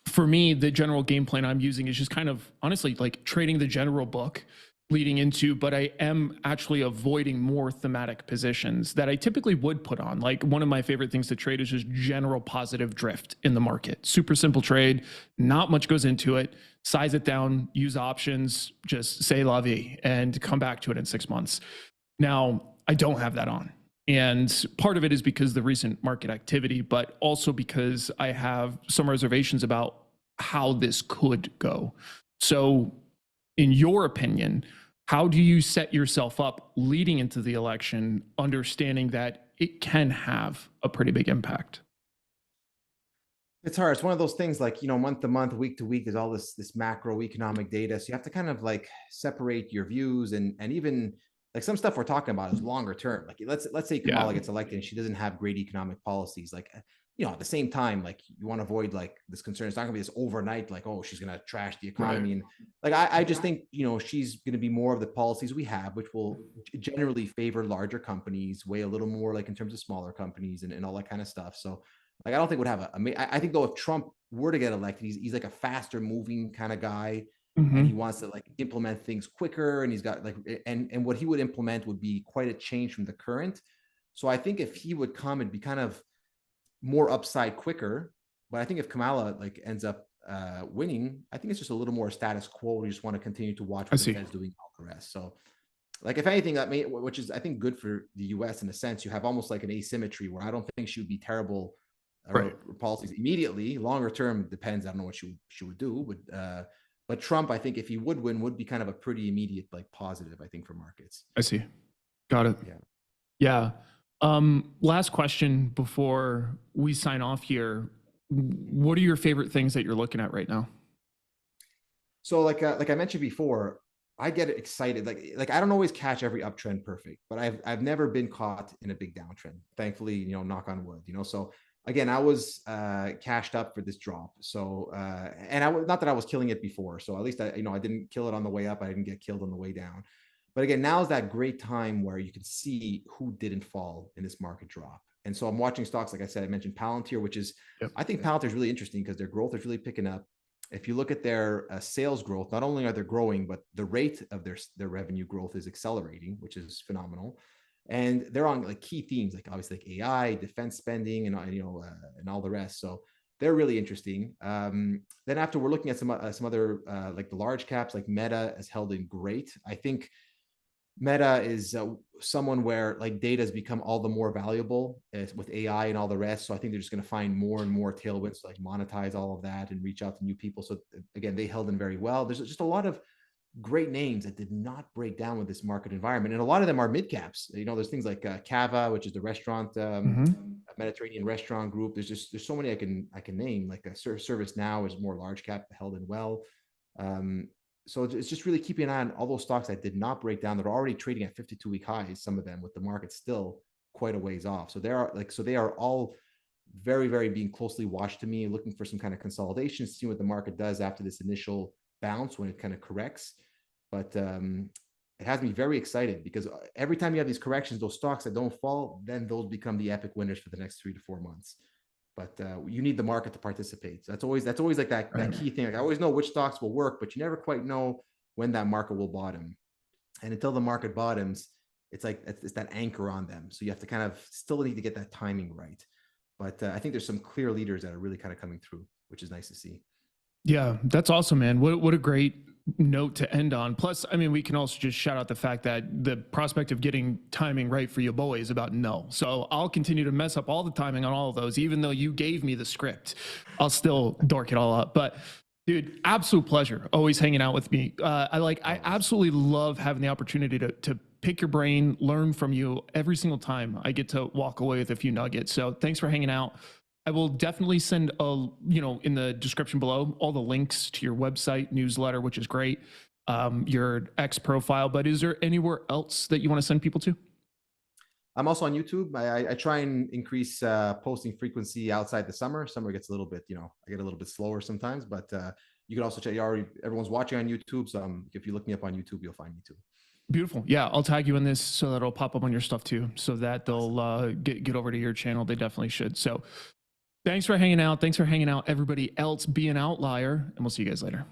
for me, the general game plan I'm using is just kind of honestly like trading the general book leading into, but I am actually avoiding more thematic positions that I typically would put on. Like one of my favorite things to trade is just general positive drift in the market. Super simple trade, not much goes into it. Size it down, use options, just say la vie and come back to it in 6 months. Now, I don't have that on. And part of it is because of the recent market activity, but also because I have some reservations about how this could go. So, in your opinion, how do you set yourself up leading into the election, understanding that it can have a pretty big impact? It's hard. It's one of those things like, month to month, week to week, there's all this macroeconomic data. So you have to kind of like separate your views, and even like some stuff we're talking about is longer term. Like let's say Yeah, Kamala gets elected and she doesn't have great economic policies. Like, at the same time, like you want to avoid like this concern. It's not gonna be this overnight, like, oh, she's gonna trash the right. economy. And like I just think, she's gonna be more of the policies we have, which will generally favor larger companies, weigh a little more like in terms of smaller companies and all that kind of stuff. So like, I don't think would have I think though, if Trump were to get elected, he's like a faster moving kind of guy, and he Mm-hmm. wants to like implement things quicker, and he's got like, and what he would implement would be quite a change from the current. So I think if he would come, it'd be kind of more upside quicker. But I think if Kamala like ends up winning, I think it's just a little more status quo. We just want to continue to watch I what the see. Fed's doing, all the rest. So like if anything, that may, which is I think good for the U.S. in a sense, you have almost like an asymmetry where I don't think she would be terrible Right. policies immediately. Longer term depends. I don't know what she would do, but Trump, I think if he would win, would be kind of a pretty immediate like positive, I think, for markets. I see. Got it. Yeah. Yeah. Last question before we sign off here. What are your favorite things that you're looking at right now? So like I mentioned before, I get excited. Like I don't always catch every uptrend perfect, but I've never been caught in a big downtrend. Thankfully, knock on wood. So again, I was cashed up for this drop. So and I was not that I was killing it before. So at least I didn't kill it on the way up. I didn't get killed on the way down. But again, now is that great time where you can see who didn't fall in this market drop. And so I'm watching stocks, like I said, I mentioned Palantir, which is, Yep. I think Palantir is really interesting because their growth is really picking up. If you look at their sales growth, not only are they growing, but the rate of their revenue growth is accelerating, which is phenomenal. And they're on like key themes, like obviously like AI, defense spending, and and all the rest. So they're really interesting. Then after we're looking at some other like the large caps, like Meta has held in great. I think Meta is someone where like data has become all the more valuable with AI and all the rest. So I think they're just going to find more and more tailwinds to like monetize all of that and reach out to new people. So again, they held in very well. There's just a lot of great names that did not break down with this market environment, and a lot of them are mid caps. You know, there's things like Cava, which is the restaurant Mediterranean restaurant group. There's so many I can name. Like a Service Now is more large cap, held in well. Um, so it's just really keeping an eye on all those stocks that did not break down. They're already trading at 52-week highs, some of them, with the market still quite a ways off. So they are all very, very being closely watched to me, looking for some kind of consolidation, see what the market does after this initial bounce when it kind of corrects. But it has me very excited because every time you have these corrections, those stocks that don't fall, then those become the epic winners for the next 3 to 4 months. But you need the market to participate. So that's always like that key thing. Like I always know which stocks will work, but you never quite know when that market will bottom. And until the market bottoms, it's like it's that anchor on them. So you have to kind of still need to get that timing right. But I think there's some clear leaders that are really kind of coming through, which is nice to see. Yeah, that's awesome, man. What a great note to end on. Plus, I mean, we can also just shout out the fact that the prospect of getting timing right for your boy is about no. So I'll continue to mess up all the timing on all of those, even though you gave me the script. I'll still dork it all up. But dude, absolute pleasure always hanging out with me. I absolutely love having the opportunity to pick your brain, learn from you every single time I get to walk away with a few nuggets. So thanks for hanging out. I will definitely send in the description below, all the links to your website, newsletter, which is great, your X profile. But is there anywhere else that you want to send people to? I'm also on YouTube. I try and increase posting frequency outside the summer. Summer gets a little bit, I get a little bit slower sometimes, but you can also check, everyone's watching on YouTube. So if you look me up on YouTube, you'll find me too. Beautiful. Yeah, I'll tag you in this so that it'll pop up on your stuff too, so that they'll get over to your channel. They definitely should. So thanks for hanging out. Thanks for hanging out, everybody else. Be an outlier, and we'll see you guys later.